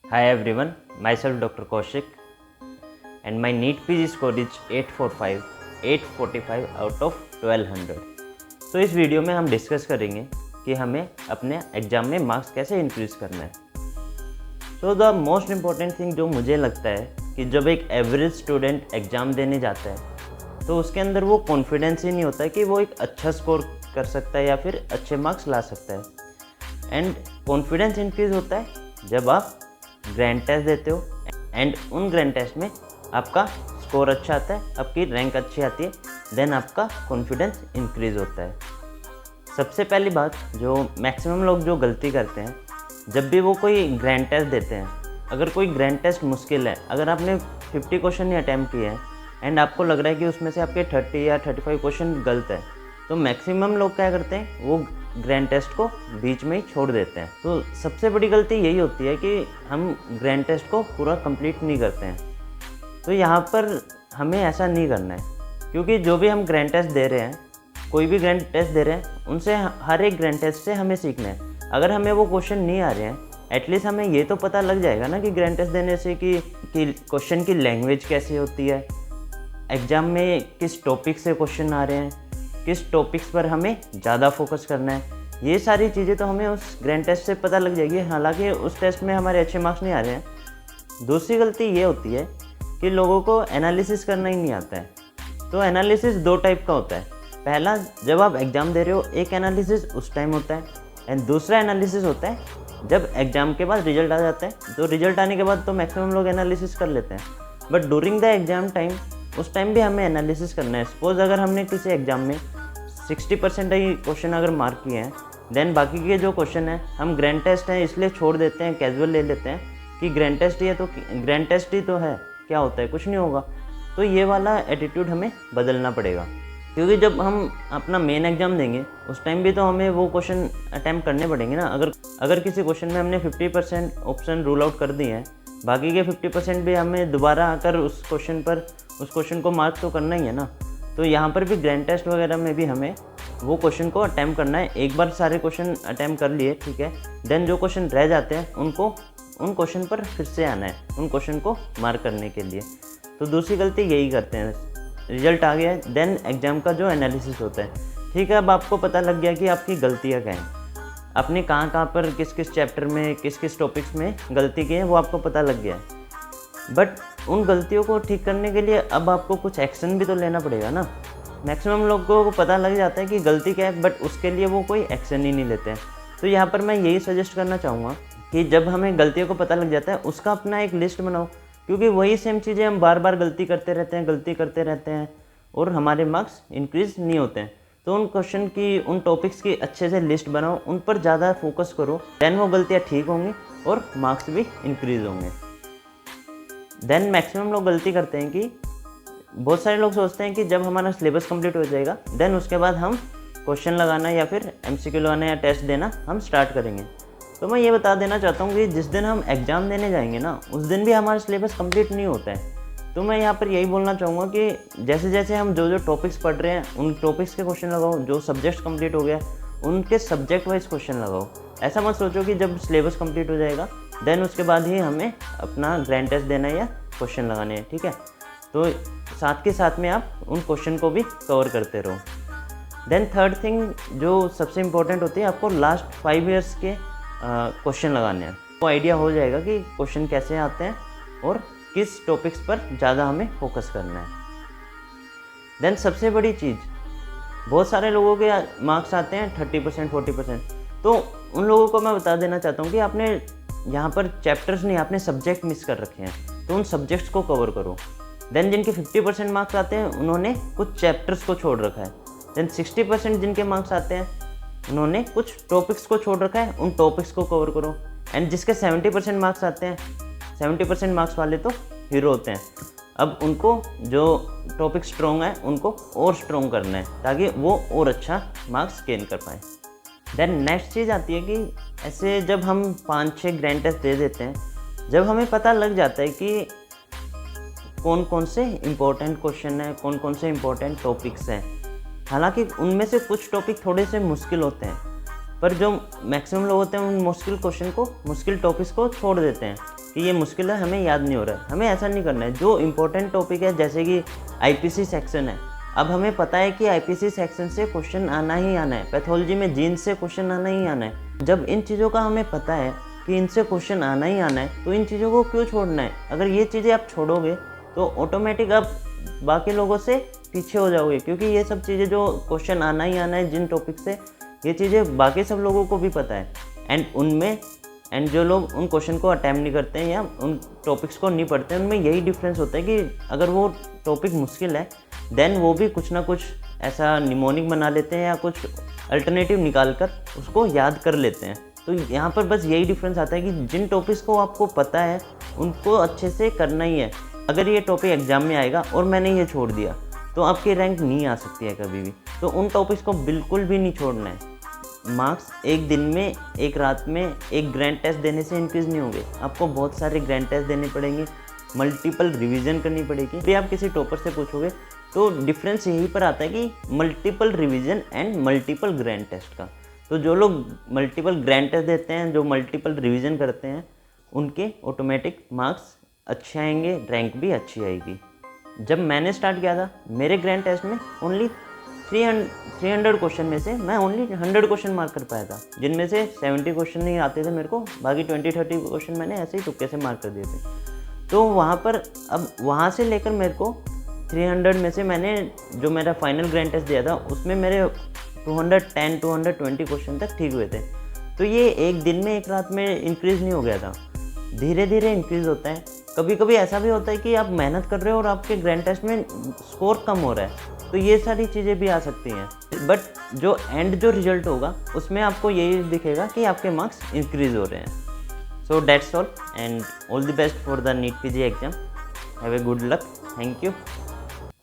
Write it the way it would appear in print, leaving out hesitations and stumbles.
Hi everyone, myself Dr. Kaushik and my NEET PG score is 845 out of 1200। तो इस video में हम discuss करेंगे कि हमें अपने एग्ज़ाम में मार्क्स कैसे इंक्रीज़ करना है। तो द मोस्ट इम्पॉर्टेंट थिंग जो मुझे लगता है कि जब एक एवरेज स्टूडेंट एग्ज़ाम देने जाता है तो उसके अंदर वो कॉन्फिडेंस ही नहीं होता है कि वो एक अच्छा स्कोर कर सकता है या फिर अच्छे मार्क्स ला सकता है। एंड कॉन्फिडेंस इंक्रीज़ होता है जब आप ग्रैंड टेस्ट देते हो एंड उन ग्रैंड टेस्ट में आपका स्कोर अच्छा आता है, आपकी रैंक अच्छी आती है, देन आपका कॉन्फिडेंस इंक्रीज़ होता है। सबसे पहली बात जो मैक्सिमम लोग जो गलती करते हैं जब भी वो कोई ग्रैंड टेस्ट देते हैं, अगर कोई ग्रैंड टेस्ट मुश्किल है, अगर आपने 50 क्वेश्चन ही अटैम्प्ट किए हैं एंड आपको लग रहा है कि उसमें से आपके 30 या 35 क्वेश्चन गलत है, तो मैक्सिमम लोग क्या करते हैं, वो ग्रैंड टेस्ट को बीच में ही छोड़ देते हैं। तो सबसे बड़ी गलती यही होती है कि हम ग्रैंड टेस्ट को पूरा कंप्लीट नहीं करते हैं। तो यहाँ पर हमें ऐसा नहीं करना है, क्योंकि जो भी हम ग्रैंड टेस्ट दे रहे हैं, कोई भी ग्रैंड टेस्ट दे रहे हैं, उनसे हर एक ग्रैंड टेस्ट से हमें सीखना है। अगर हमें वो क्वेश्चन नहीं आ रहे हैं, एटलीस्ट हमें ये तो पता लग जाएगा ना कि ग्रैंड टेस्ट देने से कि क्वेश्चन की लैंग्वेज कैसी होती है, एग्ज़ाम में किस टॉपिक से क्वेश्चन आ रहे हैं, किस टॉपिक्स पर हमें ज़्यादा फोकस करना है। ये सारी चीज़ें तो हमें उस ग्रैंड टेस्ट से पता लग जाएगी, हालांकि उस टेस्ट में हमारे अच्छे मार्क्स नहीं आ रहे हैं। दूसरी गलती ये होती है कि लोगों को एनालिसिस करना ही नहीं आता है। तो एनालिसिस दो टाइप का होता है। पहला, जब आप एग्ज़ाम दे रहे हो, एक एनालिसिस उस टाइम होता है एंड दूसरा एनालिसिस होता है जब एग्ज़ाम के बाद रिजल्ट आ जाता है। तो रिजल्ट आने के बाद तो मैक्सिमम लोग एनालिसिस कर लेते हैं, but during the exam time, उस टाइम भी हमें एनालिसिस करना है। सपोज़ अगर हमने किसी एग्ज़ाम में 60% ही क्वेश्चन अगर मार्क किए हैं, देन बाकी के जो क्वेश्चन हैं हम ग्रैंड टेस्ट हैं इसलिए छोड़ देते हैं, कैजुअल ले लेते हैं कि ग्रैंड टेस्ट ही है तो ग्रैंड टेस्ट ही तो है, क्या होता है, कुछ नहीं होगा। तो ये वाला एटीट्यूड हमें बदलना पड़ेगा, क्योंकि जब हम अपना मेन एग्ज़ाम देंगे उस टाइम भी तो हमें वो क्वेश्चन अटैम्प्ट करने पड़ेंगे ना। अगर किसी क्वेश्चन में हमने 50% ऑप्शन रूल आउट कर दिए हैं, बाकी के 50% भी हमें दोबारा आकर उस क्वेश्चन को मार्क तो करना ही है ना। तो यहाँ पर भी ग्रैंड टेस्ट वगैरह में भी हमें वो क्वेश्चन को अटैम्प्ट करना है। एक बार सारे क्वेश्चन अटैम्प्ट कर लिए, ठीक है, देन जो क्वेश्चन रह जाते हैं उन क्वेश्चन पर फिर से आना है, उन क्वेश्चन को मार्क करने के लिए। तो दूसरी गलती यही करते हैं। रिजल्ट आ गया है, देन एग्ज़ाम का जो एनालिसिस होता है, ठीक है, अब आपको पता लग गया कि आपकी गलतियाँ क्या हैं, आपने कहाँ पर किस किस चैप्टर में किस किस टॉपिक्स में गलती की है, वो आपको पता लग गया है। बट उन गलतियों को ठीक करने के लिए अब आपको कुछ एक्शन भी तो लेना पड़ेगा ना। मैक्सिमम लोगों को पता लग जाता है कि गलती क्या है, बट उसके लिए वो कोई एक्शन ही नहीं लेते हैं। तो यहाँ पर मैं यही सजेस्ट करना चाहूँगा कि जब हमें गलतियों को पता लग जाता है, उसका अपना एक लिस्ट बनाओ, क्योंकि वही सेम चीज़ें हम बार बार गलती करते रहते हैं और हमारे मार्क्स इंक्रीज़ नहीं होते हैं। तो उन क्वेश्चन की, उन टॉपिक्स की अच्छे से लिस्ट बनाओ, उन पर ज़्यादा फोकस करो, देन वो गलतियाँ ठीक होंगी और मार्क्स भी इंक्रीज़ होंगे। देन मैक्सिमम लोग गलती करते हैं कि बहुत सारे लोग सोचते हैं कि जब हमारा सिलेबस कंप्लीट हो जाएगा, देन उसके बाद हम क्वेश्चन लगाना या फिर MCQ लगाना या टेस्ट देना हम स्टार्ट करेंगे। तो मैं ये बता देना चाहता हूँ कि जिस दिन हम एग्ज़ाम देने जाएंगे ना, उस दिन भी हमारा सिलेबस कंप्लीट नहीं होता है। तो मैं यहाँ पर यही बोलना चाहूँगा कि जैसे जैसे हम जो टॉपिक्स पढ़ रहे हैं उन टॉपिक्स के क्वेश्चन लगाओ, जो सब्जेक्ट्स कंप्लीट हो गया उनके सब्जेक्ट वाइज क्वेश्चन लगाओ। ऐसा मत सोचो कि जब सिलेबस कंप्लीट हो जाएगा देन उसके बाद ही हमें अपना ग्रैंड टेस्ट देना है या क्वेश्चन लगाने हैं, ठीक है। तो साथ के साथ में आप उन क्वेश्चन को भी कवर करते रहो। देन थर्ड थिंग जो सबसे इम्पोर्टेंट होती है, आपको लास्ट 5 ईयर्स के क्वेश्चन लगाने हैं। तो आइडिया हो जाएगा कि क्वेश्चन कैसे आते हैं और किस टॉपिक्स पर ज़्यादा हमें फोकस करना है। देन सबसे बड़ी चीज़, बहुत सारे लोगों के मार्क्स आते हैं 30% 40%। तो उन लोगों को मैं बता देना चाहता हूँ कि आपने यहाँ पर चैप्टर्स नहीं, आपने सब्जेक्ट मिस कर रखे हैं, तो उन सब्जेक्ट्स को कवर करो। देन जिनके 50% मार्क्स आते हैं उन्होंने कुछ चैप्टर्स को छोड़ रखा है। देन 60% जिनके मार्क्स आते हैं उन्होंने कुछ टॉपिक्स को छोड़ रखा है, उन टॉपिक्स को कवर करो। एंड जिसके 70% मार्क्स आते हैं, 70% मार्क्स वाले तो हीरो होते हैं। अब उनको जो टॉपिक स्ट्रॉन्ग है उनको और स्ट्रॉन्ग करना है ताकि वो और अच्छा मार्क्स गेन कर पाएँ। देन नेक्स्ट चीज़ आती है कि ऐसे जब हम 5-6 ग्रैंड टेस्ट दे देते हैं, जब हमें पता लग जाता है कि कौन कौन से इम्पोर्टेंट क्वेश्चन हैं, कौन कौन से इम्पोर्टेंट टॉपिक्स हैं, हालांकि उनमें से कुछ टॉपिक थोड़े से मुश्किल होते हैं, पर जो मैक्सिमम लोग होते हैं उन मुश्किल टॉपिक्स को छोड़ देते हैं कि ये मुश्किल है, हमें याद नहीं हो रहा है। हमें ऐसा नहीं करना है। जो इम्पोर्टेंट टॉपिक है, जैसे कि आईपीसी सेक्शन है, अब हमें पता है कि आईपीसी सेक्शन से क्वेश्चन आना ही आना है, पैथोलॉजी में जीन्स से क्वेश्चन आना ही आना है। जब इन चीज़ों का हमें पता है कि इनसे क्वेश्चन आना ही आना है, तो इन चीज़ों को क्यों छोड़ना है? अगर ये चीज़ें आप छोड़ोगे तो ऑटोमेटिक आप बाकी लोगों से पीछे हो जाओगे, क्योंकि ये सब चीज़ें जो क्वेश्चन आना ही आना है जिन टॉपिक से, ये चीज़ें बाकी सब लोगों को भी पता है। एंड जो लोग उन क्वेश्चन को अटैम्प्ट नहीं करते हैं या उन टॉपिक्स को नहीं पढ़ते हैं, उनमें यही डिफरेंस होता है कि अगर वो टॉपिक मुश्किल है देन वो भी कुछ ना कुछ ऐसा निमोनिक बना लेते हैं या कुछ अल्टरनेटिव निकाल कर उसको याद कर लेते हैं। तो यहाँ पर बस यही डिफरेंस आता है कि जिन टॉपिक्स को आपको पता है उनको अच्छे से करना ही है। अगर ये टॉपिक एग्जाम में आएगा और मैंने ये छोड़ दिया तो आपकी रैंक नहीं आ सकती है कभी भी। तो उन टॉपिक्स को बिल्कुल भी नहीं छोड़ना है। मार्क्स एक दिन में, एक रात में, एक ग्रैंड टेस्ट देने से इंक्रीज़ नहीं होंगे। आपको बहुत सारे ग्रैंड टेस्ट देने पड़ेंगे, मल्टीपल रिवीजन करनी पड़ेगी। फिर आप किसी टॉपर से पूछोगे तो डिफरेंस यहीं पर आता है कि multiple revision and multiple grand test का। तो जो लोग मल्टीपल ग्रैंड टेस्ट देते हैं, जो मल्टीपल रिवीजन करते हैं, उनके ऑटोमेटिक मार्क्स अच्छे आएंगे, रैंक भी अच्छी आएगी। जब मैंने स्टार्ट किया था, मेरे ग्रैंड टेस्ट में ओनली 300 क्वेश्चन में से मैं ओनली 100 क्वेश्चन मार्क कर पाया था, जिनमें से 70 क्वेश्चन नहीं आते थे मेरे को, बाकी 20-30 क्वेश्चन मैंने ऐसे ही तुक्के से मार्क कर दिए थे। तो वहाँ पर अब वहाँ से लेकर मेरे को 300 में से मैंने जो मेरा फाइनल ग्रैंड टेस्ट दिया था उसमें मेरे 210-220 क्वेश्चन तक ठीक हुए थे। तो ये एक दिन में, एक रात में इंक्रीज़ नहीं हो गया था, धीरे धीरे इंक्रीज़ होता है। कभी कभी ऐसा भी होता है कि आप मेहनत कर रहे हो और आपके ग्रैंड टेस्ट में स्कोर कम हो रहा है, तो ये सारी चीज़ें भी आ सकती हैं। बट जो रिजल्ट होगा उसमें आपको यही दिखेगा कि आपके मार्क्स इंक्रीज़ हो रहे हैं। So that's all and all the best for the NEET PG exam. Have a good luck. Thank you.